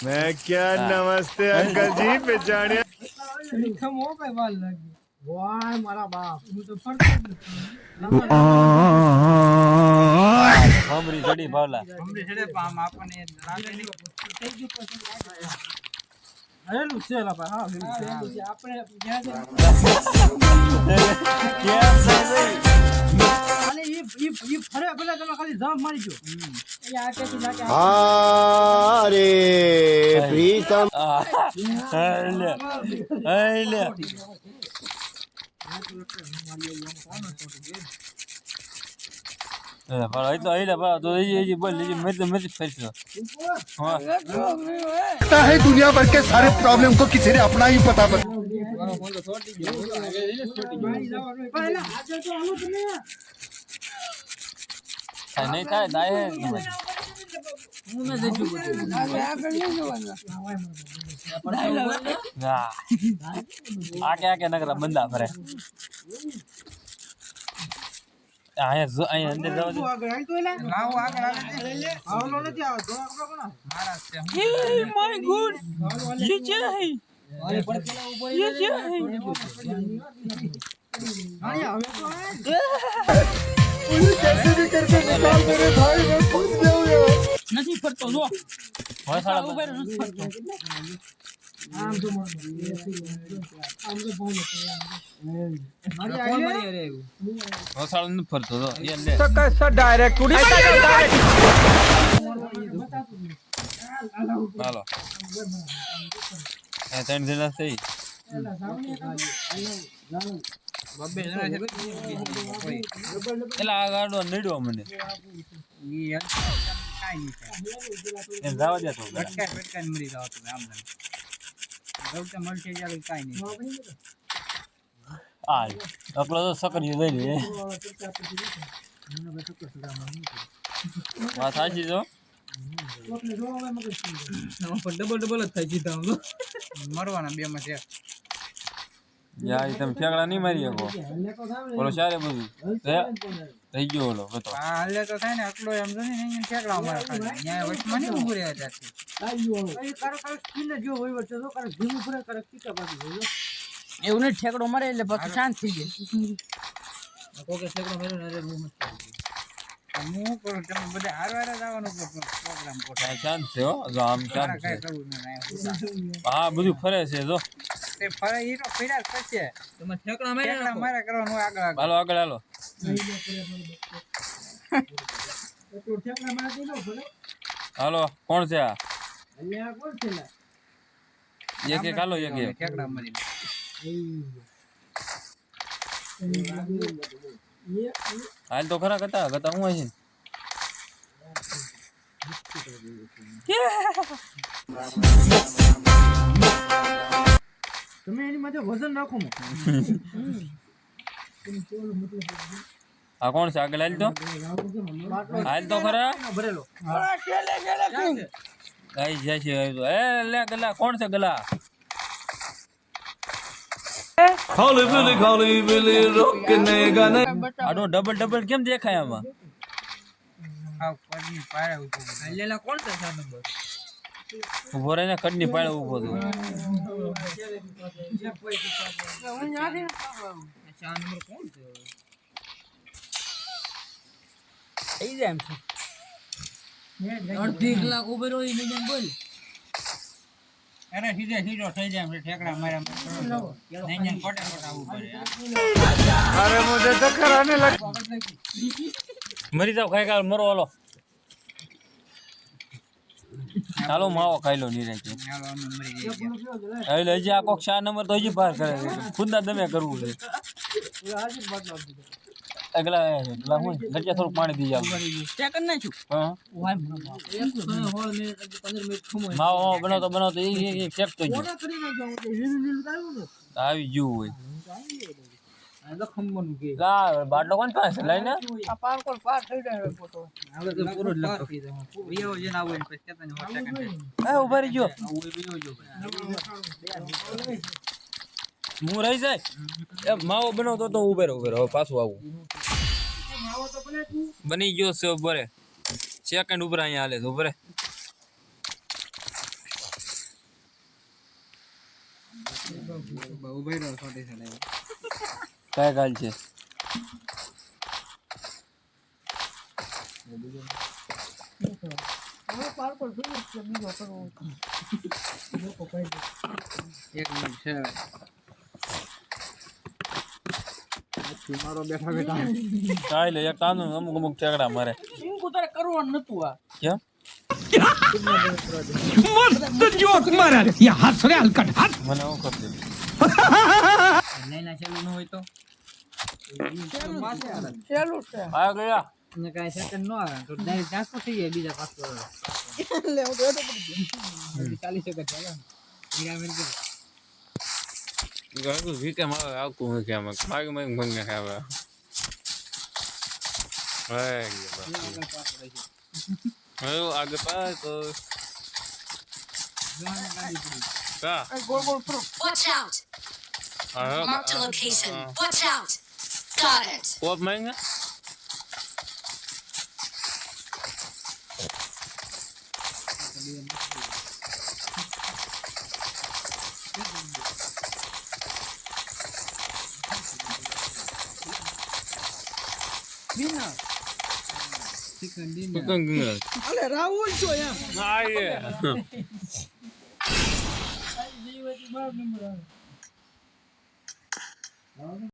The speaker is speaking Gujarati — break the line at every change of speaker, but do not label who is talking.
मैं क्या नमस्ते अंकल जी पहचानिया
वाह मारा बाप હું તો ફરતો જ નથી
હમરી જડી ભાવલા
હમણે છેડે પામ આપણને લાગે નહીં થઈ ગયું પછી હરેલું છે લા ભાઈ હા આપણે જ્યાં અને ઈ ફરે પેલા તમે ખાલી જમ્પ મારી ગયો એ આ કેથી નાકે
अरे प्रीतम
લે ભાઈ તો આઈલા ભા તો એ બોલ લીજી મેં ફેરસો હા
है दुनिया भर के सारे प्रॉब्लम को किसी ने अपना ही पता बता
પહેલા આજે તો આલો તમે
નહીં થાય દાય
હું મે દેજું બધું
આકે નગરા બંદા ફરે અહીંયા અંદર જવા દે
આગળ આવી તો એલા લાવ આગળ આવે લે આવલો નથી આવતો આપણો કોણ મારા છે
એ માય ગોડ ये क्या है
અરે પણ પેલા ઉપર
ये क्या है
આયા હવે તો
कैसे भी करके निकाल मेरे भाई मैं फंस गया हूँ यार
નથી ફરતો જો
હોસાળા
ઉપર નથી ફરતો આમ તો આમ તો ફોન મારી આઈ રે
હોસાળા નથી ફરતો તો એ લે
कैसा डायरेक्ट
હાલો એ ત્રણ જણા થઈ
બબ્બે જણા છે કોઈ
એટલે આ ગાડો નડ્યો મને
ઈ કાઈ નહીં
એ જવા દે તો
પટકાઈ મરી જાવ તમે આમ ના ગૌતા મળશે જ્યારે કાઈ નહીં
આ અકલો તો સકરી દઈ લે વાત સાચી જો
ડબલ જ થાય સીધા મરવાના બે માં છે
યાર તમે ઠેકડા નહીં મારી શકો બોલો ચારે બધું થઈ ગયો ઓલો બતો
હા હાલે તો થાય ને આટલો એમ જો ને અહીંયા ઠેકડા મારા ખાલી ન્યાય વચમાં નહીં ઉભું રહ્યા ત્યારથી એ કરો સ્કીન જો હોય વચ્ચે તો કરે ધીમું ફરે કરે કીકા પાછી હોય એવું નહીં ઠેકડો મારે એટલે પછી શાંત થઈ જાય કોકે ઠેકડો માર્યો ને અરે હું મત હું કરું તમે બધા હારવાર જ આવવાનો પ્રોગ્રામ કોટા
શાંત છે હો જો આમ શાંત છે
કઈ કરવું નહીં
હા બધું ફરે છે જો
તે ફરે ઈ તો ફેરા જ પછી તમે ઠેકડા મારે કરવાનું આગળ
હાલો આગળ હાલો
ઠેકડા મારે દે નો ભલે
હાલો કોણ છે આ
અહીંયા કોણ છે લા
એક હાલો એક
ઠેકડા મારી
હાલ તો ખરા કતા હું અહીં
તમે એની માથે વજન નાખો
આ કોણ છે આગળ હાલ તો ખરા
ભરેલો
આઈ જાય છે એ લે ગલા કોણ છે ગલા
खाली बिली रोकने का नहीं
આડો ડબલ કેમ દેખાય આમાં
આ પગની પાડે ઉભો લેલા કોણ છે 4 નંબર
ઉભો રહીને કડની પાડે ઉભો થયો
4 નંબર કોણ છે થઈ જાય એમ છે અડધી કલાક ઉભો રહી ને બોલ અરે સીધો થઈ જાય ઠેકડા માર્યા નહીં કોટા આવું પડે
अरे मुझे तो कराने लग
મરી જાવ ખાઈ કાલ મરો હાલો ચાલો માવો ખાઈ લો નીરાજે હજી આ કોક 4 નંબર તો હજી બહાર કરે ખુદના દમે કરવું છે અગલા હું ગટિયા થોડું પાણી દી જાવ
ચેક કરી નાખ્યું
હા
વાય 15 મિનિટ
માવો બનાવતો એ ચેક તો
ઓર્ડર કરી નાખ્યો લીલું આવ્યું ને
આવી ગયું હોય
આ તો ખંબોનું કે
લા બાટલો કોણ પાસે લઈને
આ પાર કોલ પાર થઈ જાય ફોટો હવે તો પૂરો જ લખતો વિયો જે ના હોય પછી કેતા ને સેકન્ડ
એ ઉભા રહી ગયો
વિયો જો
હું રહી જાય એ માવો બનાવતો તો ઉભે રહો પાછું આવું
માવો તો બને તું
બની ગયો છે ઉભરે સેકન્ડ ઉપર અહીંયા હાલે છે ઉભરે
બહુ ભર્યો છોટે છોટે
काय गाल છે
એક મિનિટ છે મારો બેઠા બેઠા
काय લે એક કામ અમુક અમુક ઠેકડા મારે
સિંકુ તારે કરવાનું નતું આ
કેમ
मस्त जोक मारा ये हंस रे हलकट हंस
મને હું કરતી
નહીં ના ચાલુ ન હોય તો
આ ગયા
ને કાંઈ સેકન્ડ ન આવે તો ડાયરેક્ટ ટ્રાન્સફર થઈ જાય બીજા પાસપોર્ટ 40 સેકન્ડ ચાલે મીરા મિલ
ગાગુ વીકે માં આકું હું કેમ માગ માગ મંગે ખાવા હે હવે આગે પાસ તો કા
Watch out!
હા
Marked a location. Watch out! Got it.
કોપ માંગે
બીના ચિકન ડિનર
પતંગ
અલે રાહુલ છો એમ
આ એ
જીવતી બાપ નંબર આવે